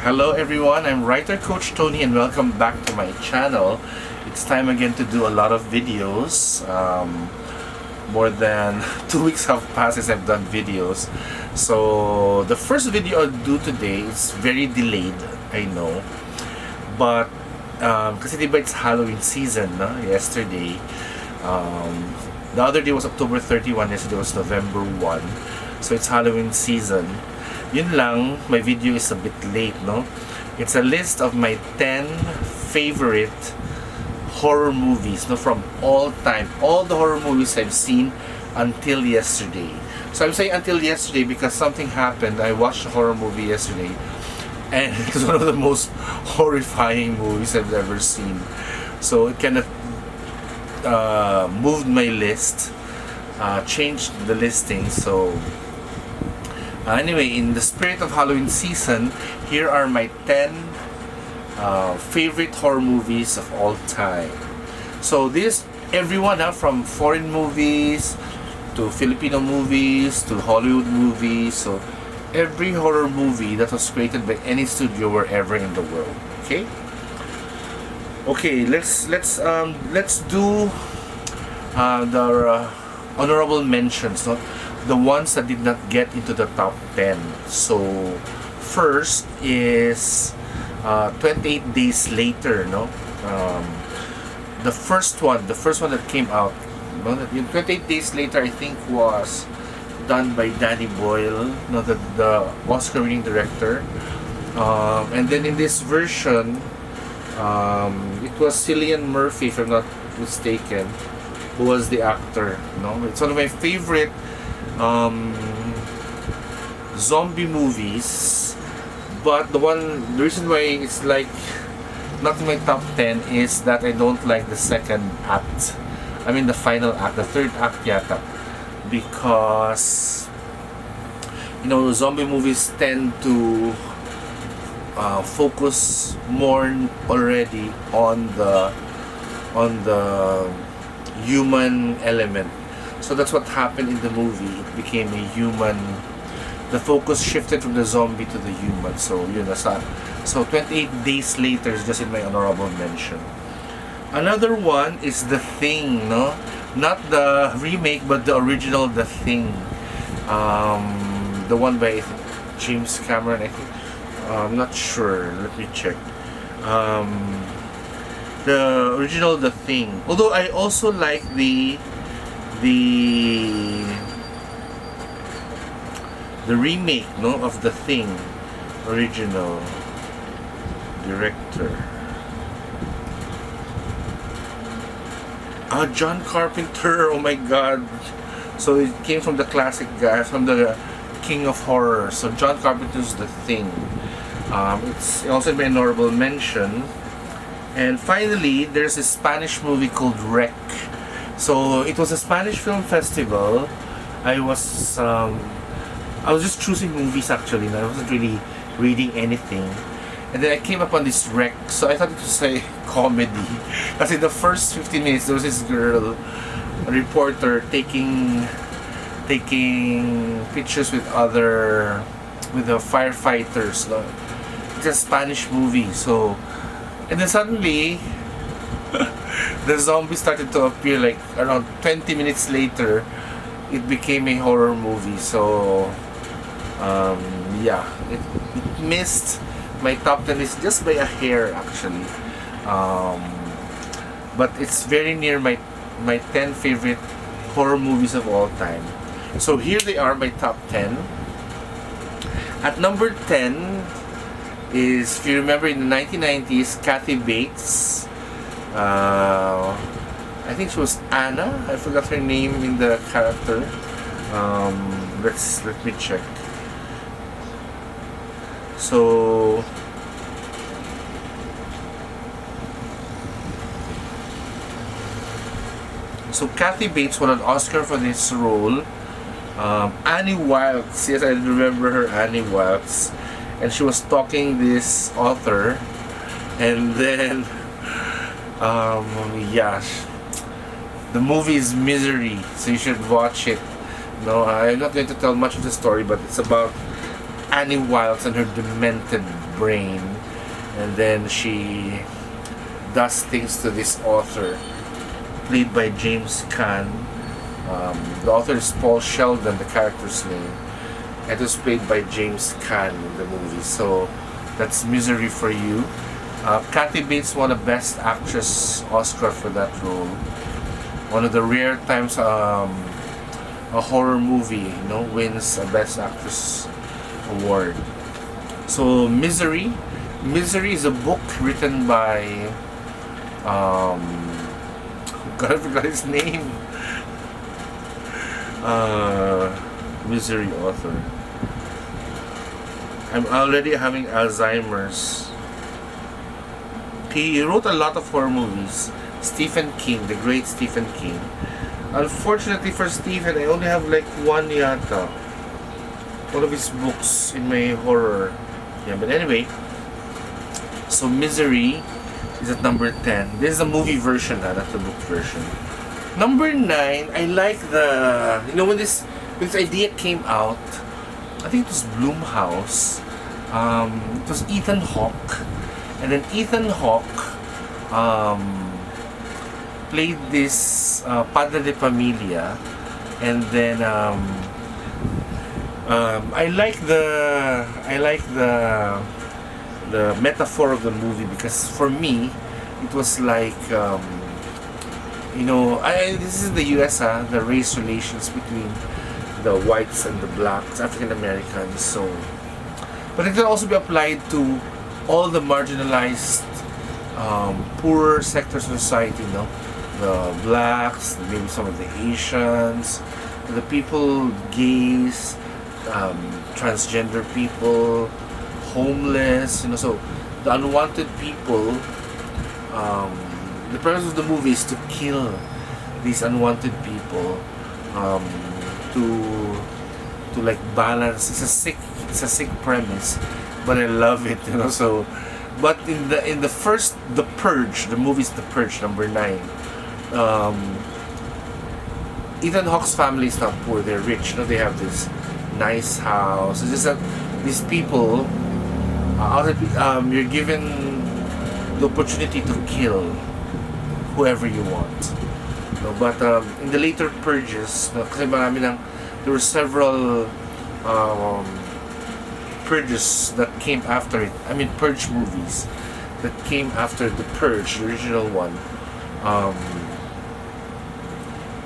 Hello everyone, I'm writer coach Tony and welcome back to my channel. It's time again to do a lot of videos. More than 2 weeks have passed since I've done videos. So the first video I'll do today is very delayed, I know. But kasi diba it's Halloween season, no? Yesterday. The other day was October 31, yesterday was November 1. So it's Halloween season. Yun lang, my video is a bit late, no? It's a list of my 10 favorite horror movies, no, from all time. All the horror movies I've seen until yesterday. So I'm saying until yesterday because something happened. I watched a horror movie yesterday and it's one of the most horrifying movies I've ever seen. So it kind of moved my list, changed the listing. So anyway, in the spirit of Halloween season, here are my 10 favorite horror movies of all time. So this, everyone, from foreign movies to Filipino movies to Hollywood movies. So every horror movie that was created by any studio wherever in the world. Okay. Okay, let's do the honorable mentions. No? The ones that did not get into the top 10. So first is 28 Days Later, no? The first one that came out, no? 28 Days Later, I think, was done by Danny Boyle, no? The Oscar-winning director. And then in this version, it was Cillian Murphy, if I'm not mistaken, who was the actor. No, it's one of my favorite zombie movies, but the reason why it's like not in my top 10 is that I don't like the second act. I mean the final act, the third act yata, because zombie movies tend to focus more already on the human element. So that's what happened in the movie. It became a human. The focus shifted from the zombie to the human. So so 28 Days Later is just in my honorable mention. Another one is The Thing, no? Not the remake, but the original The Thing. The one by James Cameron, I think. I'm not sure. Let me check. The original The Thing. Although I also like the remake, no, of The Thing. Original director. John Carpenter. Oh my God. So it came from the classic guy, from the King of Horror. So John Carpenter's The Thing. It's also my honorable mention. And finally, there's a Spanish movie called Rec. So it was a Spanish film festival. I was just choosing movies actually, and I wasn't really reading anything. And then I came upon this Rec. So I thought it was a comedy. Because in the first 15 minutes, there was this girl, a reporter, taking pictures with the firefighters. No? It's a Spanish movie. So, and then suddenly, the zombies started to appear like around 20 minutes later. It became a horror movie. So, yeah, it missed my top 10 list just by a hair actually. But it's very near my 10 favorite horror movies of all time. So here they are, my top 10. At number 10 is, if you remember, in the 1990s, Kathy Bates. I think she was Anna. I forgot her name in the character. Let me check. So Kathy Bates won an Oscar for this role. Annie Wilkes, yes, I remember her, Annie Wilkes, and she was stalking this author, and then yeah, the movie is Misery, so you should watch it. No, I'm not going to tell much of the story, but it's about Annie Wilkes and her demented brain, and then she does things to this author, played by James Caan. The author is Paul Sheldon, the character's name. It was played by James Caan in the movie. So that's Misery for you. Kathy Bates won a Best Actress Oscar for that role. One of the rare times a horror movie, wins a Best Actress award. So Misery is a book written by I forgot his name. Misery author. I'm already having Alzheimer's. He wrote a lot of horror movies. Stephen King, the great Stephen King. Unfortunately for Stephen, I only have like one yata. One of his books in my horror. Yeah, but anyway. So Misery is at number 10. This is the movie version, not the book version. Number 9, I like the... when this idea came out, I think it was Blumhouse. It was Ethan Hawke. And then Ethan Hawke played this Padre de Familia. And then I like the metaphor of the movie, because for me it was like this is the US, the race relations between the whites and the blacks, African Americans. So, but it can also be applied to all the marginalized, poorer sectors of society, the blacks, maybe some of the Asians, the people, gays, transgender people, homeless, so the unwanted people. The purpose of the movie is to kill these unwanted people, to like balance. It's a sick premise, but I love it, So, but in the first, The Purge, the movie's The Purge, number 9. Ethan Hawke's family is not poor; they're rich. They have this nice house. It's just that these people, you're given the opportunity to kill whoever you want. But in the later purges, kasi there were several purges that came after it. I mean, purge movies that came after The Purge, the original one.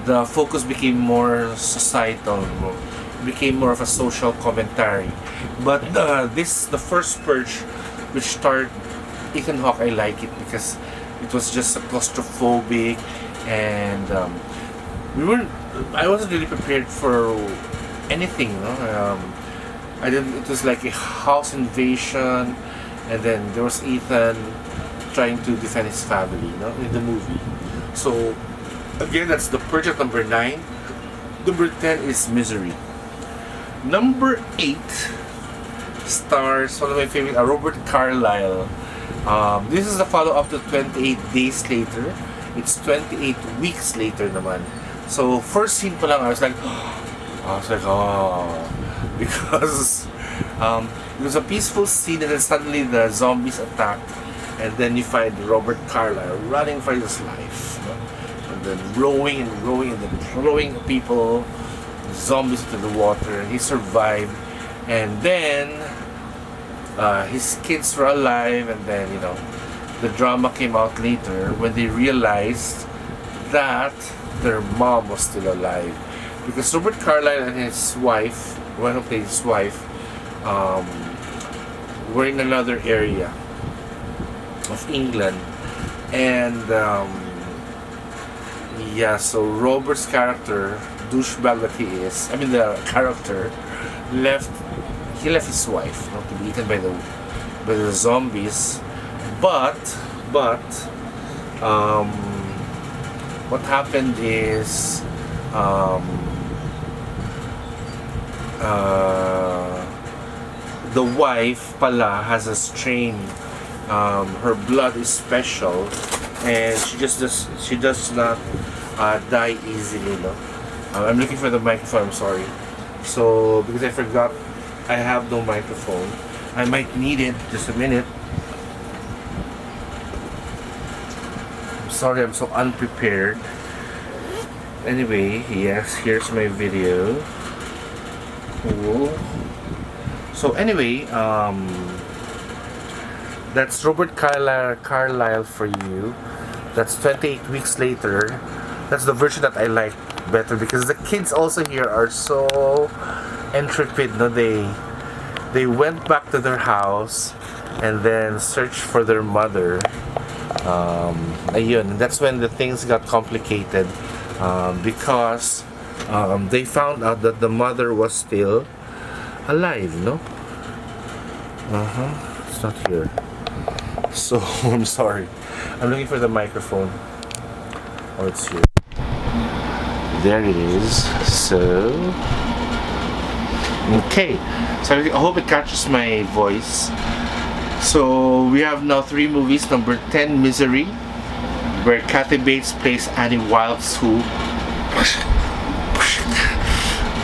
The focus became more societal, became more of a social commentary. But the first Purge, which starred Ethan Hawke, I like it because it was just claustrophobic, and I wasn't really prepared for anything. It was like a house invasion, and then there was Ethan trying to defend his family, in the movie. So again, that's The Purge at number 9. Number 10 is Misery. Number 8 stars one of my favorite, Robert Carlyle. This is the follow-up to 28 Days Later. It's 28 weeks later naman. So first scene pa lang, I was like, because it was a peaceful scene, and then suddenly the zombies attack, and then you find Robert Carlyle running for his life, and then rowing and then throwing people, zombies into the water, and he survived. And then his kids were alive, and then the drama came out later when they realized that their mom was still alive, because Robert Carlyle and his wife, one who played his wife, were in another area of England, and so Robert's character, douchebag that he is, the character left his wife to be eaten by the zombies, but what happened is the wife pala has a strain. Her blood is special, and she does not die easily. I'm looking for the microphone. I'm sorry. So because I forgot I have no microphone. I might need it. Just a minute. I'm sorry, I'm so unprepared. Anyway, yes, here's my video. Cool. So anyway, that's Robert Carlyle for you. That's 28 weeks later. That's the version that I like better because the kids also here are so intrepid. No, they went back to their house and then searched for their mother. Ayun, that's when the things got complicated because they found out that the mother was still alive. No, it's not here. So I'm sorry. I'm looking for the microphone. Oh, it's here. There it is. So, okay. So I hope it catches my voice. So we have now 3 movies. Number 10, Misery, where Kathy Bates plays Annie Wilkes, who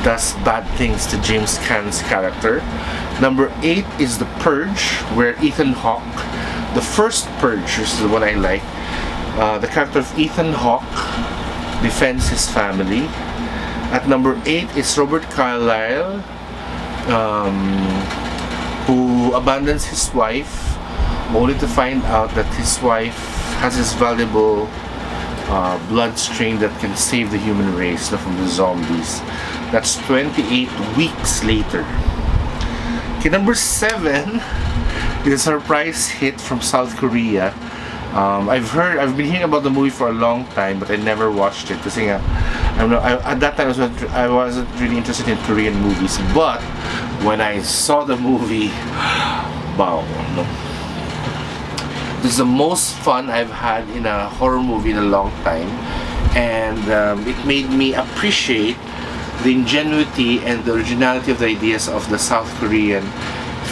does bad things to James Caan's character. Number 8 is The Purge, where Ethan Hawke, the first Purge, which is the one I like, the character of Ethan Hawke defends his family. At number 8 is Robert Carlyle, who abandons his wife only to find out that his wife has this valuable bloodstream that can save the human race from the zombies. That's 28 weeks later. Okay, number 7 is a surprise hit from South Korea. I've been hearing about the movie for a long time, but I never watched it. Kasi nga, at that time I wasn't really interested in Korean movies. But when I saw the movie, wow, no. This is the most fun I've had in a horror movie in a long time, and it made me appreciate the ingenuity and the originality of the ideas of the South Korean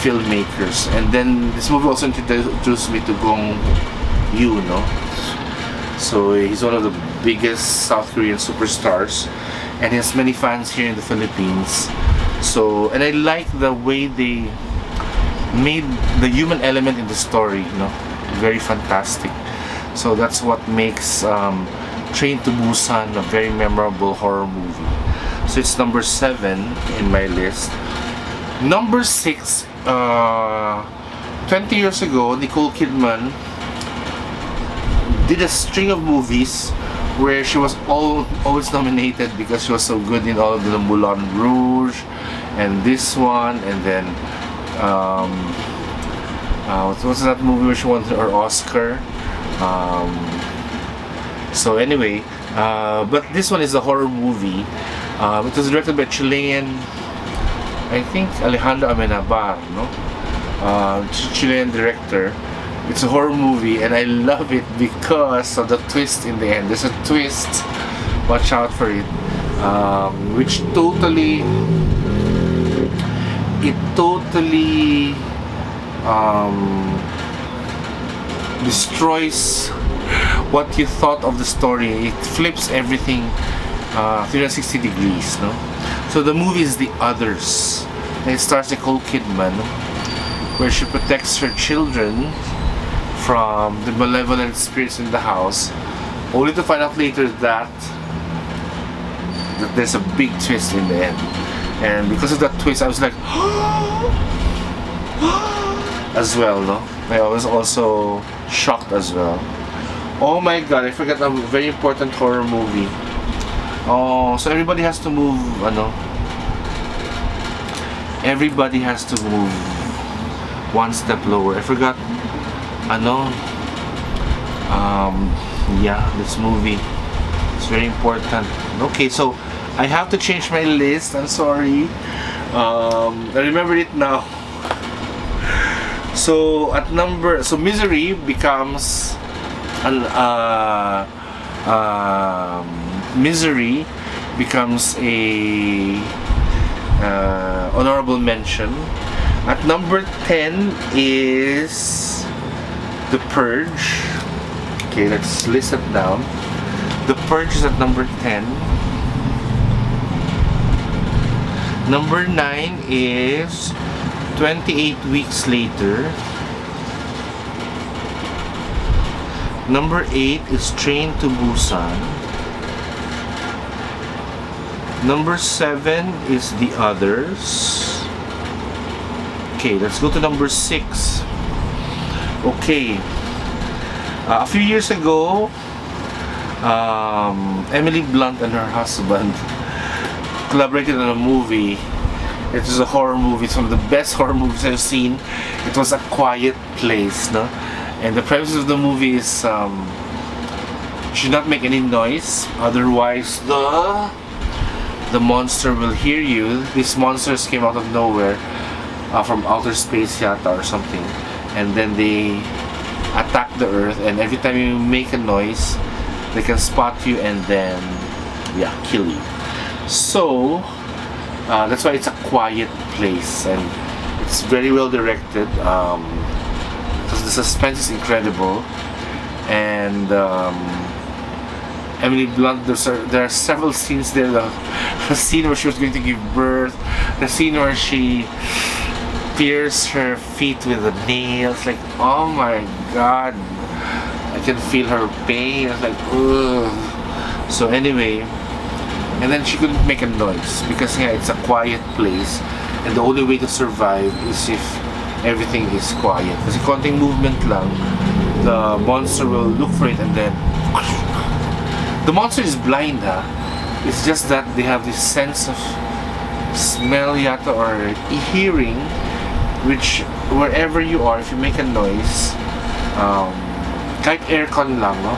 filmmakers. And then this movie also introduced me to Gong Yoo, no? So he's one of the biggest South Korean superstars, and he has many fans here in the Philippines. So, and I like the way they made the human element in the story, you know, very fantastic. So that's what makes Train to Busan a very memorable horror movie. So it's number 7 in my list. Number 6, 20 years ago, Nicole Kidman did a string of movies where she was always nominated because she was so good in all of the Moulin Rouge and this one, and then what was that movie where she won her Oscar? So anyway, but this one is a horror movie. It was directed by Chilean, I think, Alejandro Amenabar, no? Chilean director. It's a horror movie, and I love it because of the twist in the end. There's a twist, watch out for it, which totally destroys what you thought of the story. It flips everything 360 degrees, no? So the movie is The Others, and it stars Nicole Kidman, where she protects her children from the malevolent spirits in the house, only to find out later that there's a big twist in the end. And because of that twist, I was like as well, no? I was also shocked as well. Oh my god, I forgot a very important horror movie. Oh, so everybody has to move, everybody has to move one step lower. I forgot, yeah, this movie. It's very important. Okay, so I have to change my list. I'm sorry. I remember it now. So Misery becomes Misery becomes a honorable mention. At number 10 is The Purge. Okay, let's list it down. The Purge is at number 10. Number 9 is 28 Weeks Later. Number 8 is Train to Busan. Number 7 is The Others. Okay, let's go to number 6. Okay, a few years ago, Emily Blunt and her husband collaborated on a movie. It was a horror movie. It's one of the best horror movies I've seen. It was A Quiet Place, no? And the premise of the movie is you should not make any noise, otherwise the monster will hear you. These monsters came out of nowhere, from outer space yata or something, and then they attack the earth, and every time you make a noise they can spot you and then kill you. So that's why it's A Quiet Place, and it's very well directed, because the suspense is incredible. And Emily Blunt, there are several scenes there. The scene where she was going to give birth, the scene where she pierced her feet with the nails, like, oh my god, I can feel her pain. I was like, ugh. So anyway, and then she couldn't make a noise because it's a quiet place, and the only way to survive is if everything is quiet. Kasi konting movement lang, the monster will look for it, and then the monster is blind, It's just that they have this sense of smell yata or hearing, which wherever you are, if you make a noise, kahit aircon lang, no?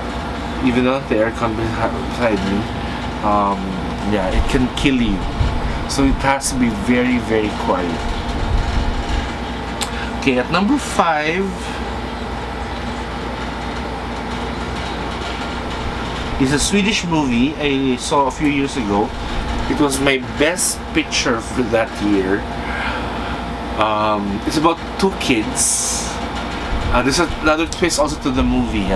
Even though the aircon beside me, it can kill you. So it has to be very, very quiet. Okay, at number 5 is a Swedish movie I saw a few years ago. It was my best picture for that year. It's about 2 kids. There's another twist also to the movie.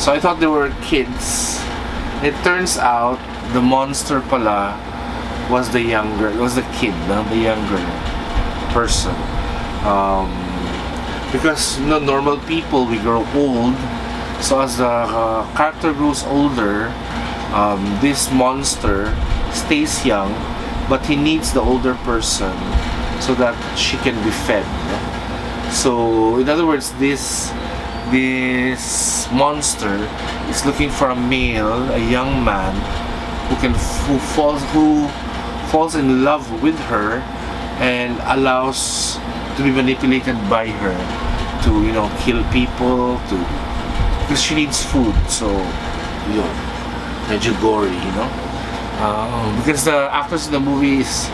So I thought they were kids. It turns out the monster pala was the kid, the younger person. Because normal people, we grow old. So as the character grows older, this monster stays young, but he needs the older person so that she can be fed. So in other words, this monster is looking for a male, a young man who falls in love with her and allows to be manipulated by her to kill people, because she needs food. So medyo gory, because the actors in the movie is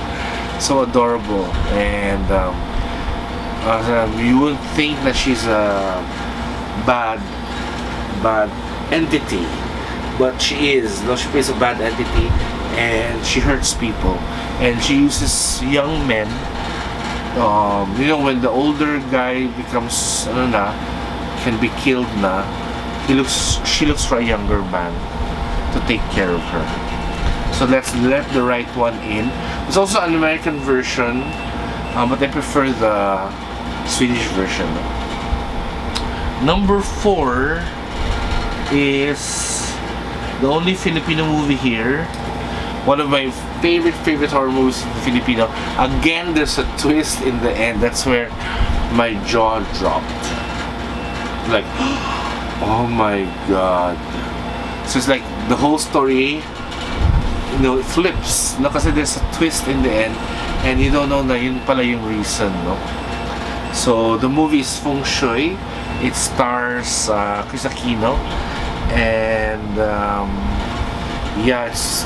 so adorable, and you wouldn't think that she's a bad entity, but she is. She plays a bad entity, and she hurts people, and she uses young men. When the older guy becomes can be killed she looks for a younger man to take care of her. So let's let the right one in. There's also an American version, but I prefer the Swedish version. Number 4 is the only Filipino movie here. One of my favorite horror movies in Filipino. Again, there's a twist in the end. That's where my jaw dropped. Like, oh my god. So it's like the whole story, it flips. Kasi there's a twist in the end, and you don't know na yun pala yung reason, So the movie is Feng Shui. It stars Chris Aquino, and it's